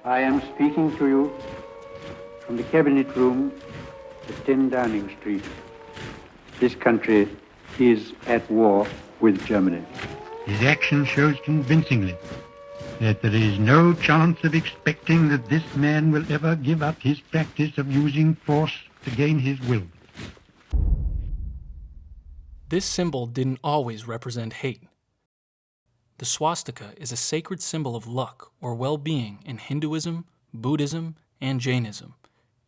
I am speaking to you from the cabinet room at 10 Downing Street. This country is at war with Germany. His action shows convincingly that there is no chance of expecting that this man will ever give up his practice of using force to gain his will. This symbol didn't always represent hate. The swastika is a sacred symbol of luck or well-being in Hinduism, Buddhism, and Jainism.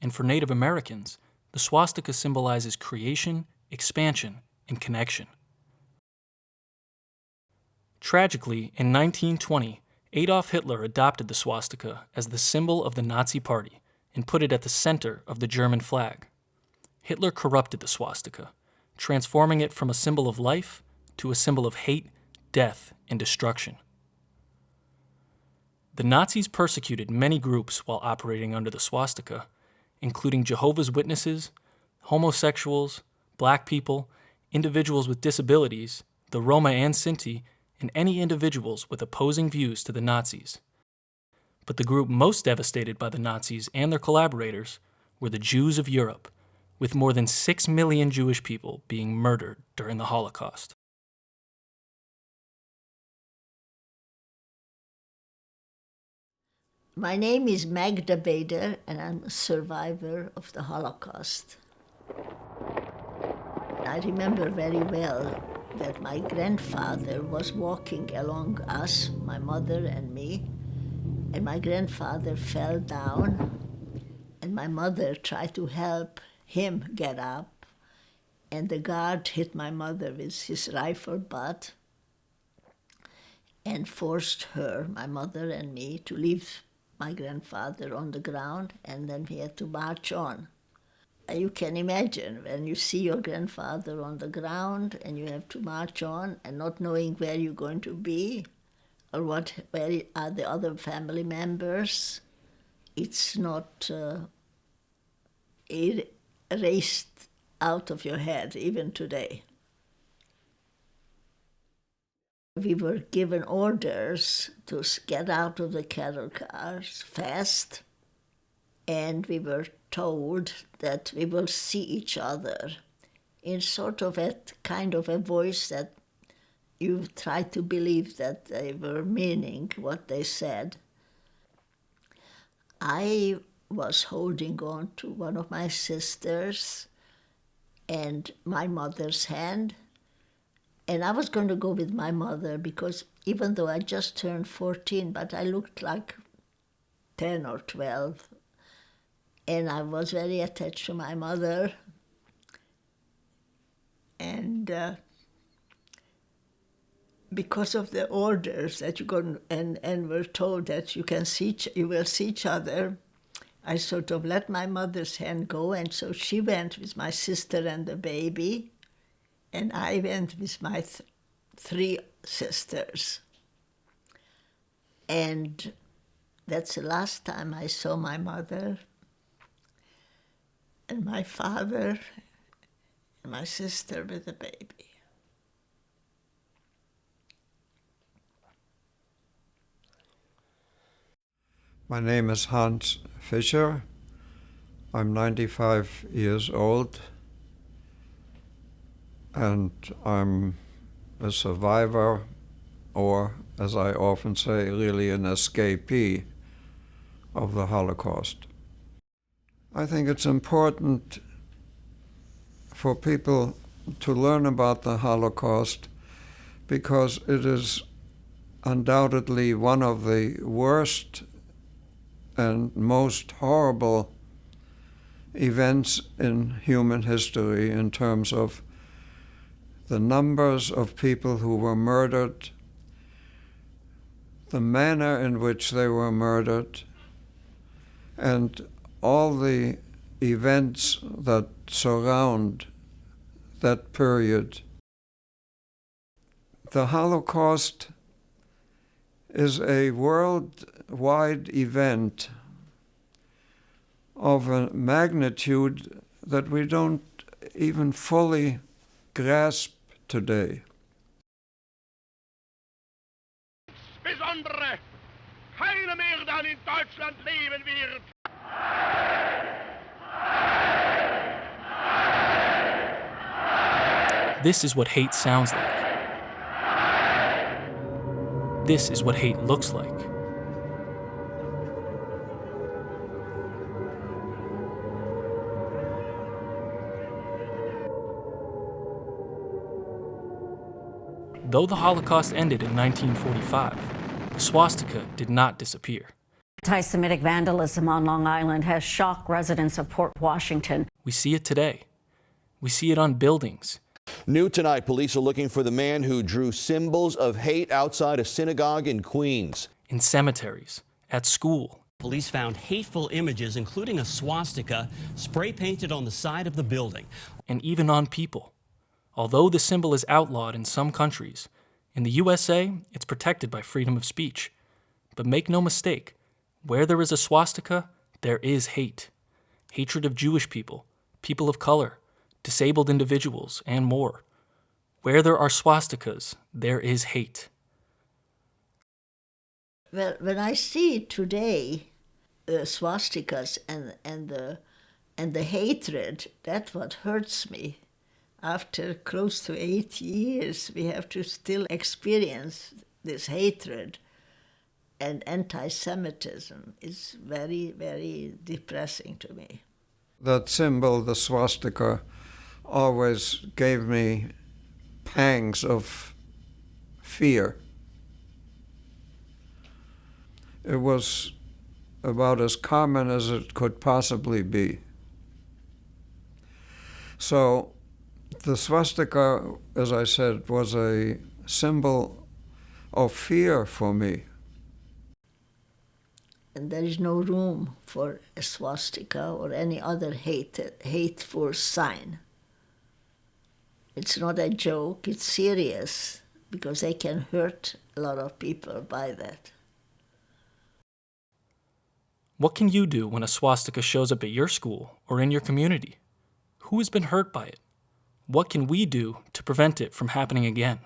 And for Native Americans, the swastika symbolizes creation, expansion, and connection. Tragically, in 1920, Adolf Hitler adopted the swastika as the symbol of the Nazi Party and put it at the center of the German flag. Hitler corrupted the swastika, transforming it from a symbol of life to a symbol of hate, death, and destruction. The Nazis persecuted many groups while operating under the swastika, including Jehovah's Witnesses, homosexuals, black people, individuals with disabilities, the Roma and Sinti, and any individuals with opposing views to the Nazis. But the group most devastated by the Nazis and their collaborators were the Jews of Europe, with more than 6 million Jewish people being murdered during the Holocaust. My name is Magda Bader, and I'm a survivor of the Holocaust. I remember very well that my grandfather was walking along us, my mother and me, and my grandfather fell down, and my mother tried to help him get up, and the guard hit my mother with his rifle butt and forced her, my mother and me, to leave my grandfather on the ground, and then we had to march on. You can imagine when you see your grandfather on the ground and you have to march on and not knowing where you're going to be or where are the other family members. It's not erased out of your head even today. We were given orders to get out of the cattle cars fast, and we were told that we will see each other in sort of a kind of a voice that you try to believe that they were meaning what they said. I was holding on to one of my sisters and my mother's hand, and I was going to go with my mother because even though I just turned 14, but I looked like 10 or 12. And I was very attached to my mother. And because of the orders that you got and were told that you will see each other, I sort of let my mother's hand go, and so she went with my sister and the baby, and I went with my three sisters. And that's the last time I saw my mother and my father and my sister with the baby. My name is Hans Fischer. I'm 95 years old, and I'm a survivor, or as I often say, really an escapee of the Holocaust. I think it's important for people to learn about the Holocaust because it is undoubtedly one of the worst and most horrible events in human history in terms of the numbers of people who were murdered, the manner in which they were murdered, and all the events that surround that period. The Holocaust is a worldwide event of a magnitude that we don't even fully grasp today. Besondere keiner mehr dann in Deutschland leben wird. This is what hate sounds like. This is what hate looks like. Though the Holocaust ended in 1945, the swastika did not disappear. Anti-Semitic vandalism on Long Island has shocked residents of Port Washington. We see it today. We see it on buildings. New tonight, police are looking for the man who drew symbols of hate outside a synagogue in Queens. In cemeteries, at school. Police found hateful images, including a swastika, spray-painted on the side of the building. And even on people. Although the symbol is outlawed in some countries, in the USA, it's protected by freedom of speech. But make no mistake, where there is a swastika, there is hate. Hatred of Jewish people, people of color, disabled individuals, and more. Where there are swastikas, there is hate. Well, when I see today swastikas and the hatred, that's what hurts me. After close to 8 years, we have to still experience this hatred, and anti-Semitism is very, very depressing to me. That symbol, the swastika, always gave me pangs of fear. It was about as common as it could possibly be. So the swastika, as I said, was a symbol of fear for me. And there is no room for a swastika or any other hateful sign. It's not a joke, it's serious, because they can hurt a lot of people by that. What can you do when a swastika shows up at your school or in your community? Who has been hurt by it? What can we do to prevent it from happening again?